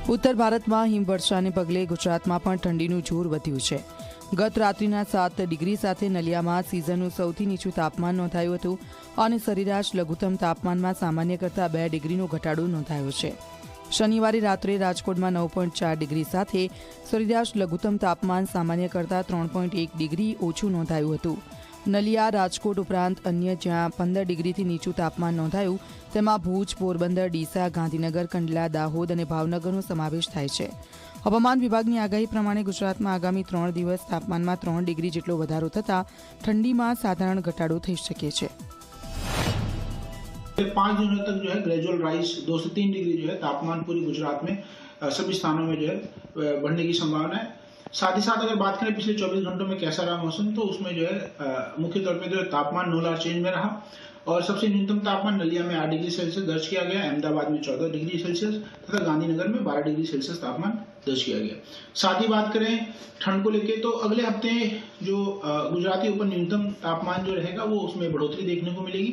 ઉત્તર ભારતમાં હિમવર્ષાને પગલે ગુજરાતમાં પણ ઠંડીનું જોર વધ્યું છે। ગત રાત્રિના 7 ડિગ્રી સાથે નલિયામાં સિઝનનું સૌથી નીચું તાપમાન નોંધાયું હતું અને સરેરાશ લઘુત્તમ તાપમાનમાં સામાન્ય કરતાં 2 ડિગ્રીનો ઘટાડો નોંધાયો છે। શનિવારે રાત્રે રાજકોટમાં 9.4 ડિગ્રી સાથે સરેરાશ લઘુત્તમ તાપમાન સામાન્ય કરતાં 3.1 ડિગ્રી ઓછું નોંધાયું હતું। નલિયા, રાજકોટ ઉપરાંત અન્ય જ્યાં 15 ડિગ્રીથી નીચું તાપમાન નોંધાયું તેમાં ભુજ, પોરબંદર, ડીસા, ગાંધીનગર, કંડલા, દાહોદ અને ભાવનગરનો સમાવેશ થાય છે। હવામાન વિભાગની આગાહી પ્રમાણે ગુજરાતમાં આગામી 3 દિવસ તાપમાનમાં 3 ડિગ્રી જેટલો વધારો થતાં ઠંડીમાં સાધારણ ઘટાડો થઈ શકે છે। 5 दिनों तक जो है ग्रेजुअल राइज 2 से 3 डिग्री जो है तापमान पूरी गुजरात में सभी स्थानों में जो है बढ़ने की संभावना है। साथ ही साथ अगर बात करें पिछले 24 घंटों में कैसा रहा मौसम, तो उसमें जो है मुख्य तौर पे जो है तापमान नो लार चेंज में रहा और सबसे न्यूनतम तापमान नलिया में 8 डिग्री सेल्सियस दर्ज किया गया, अहमदाबाद में 14 डिग्री सेल्सियस तथा गांधीनगर में 12 डिग्री सेल्सियस तापमान दर्ज किया गया। साथ ही बात करें ठंड को लेकर, तो अगले हफ्ते जो गुजराती ऊपर न्यूनतम तापमान जो रहेगा वो उसमें बढ़ोतरी देखने को मिलेगी।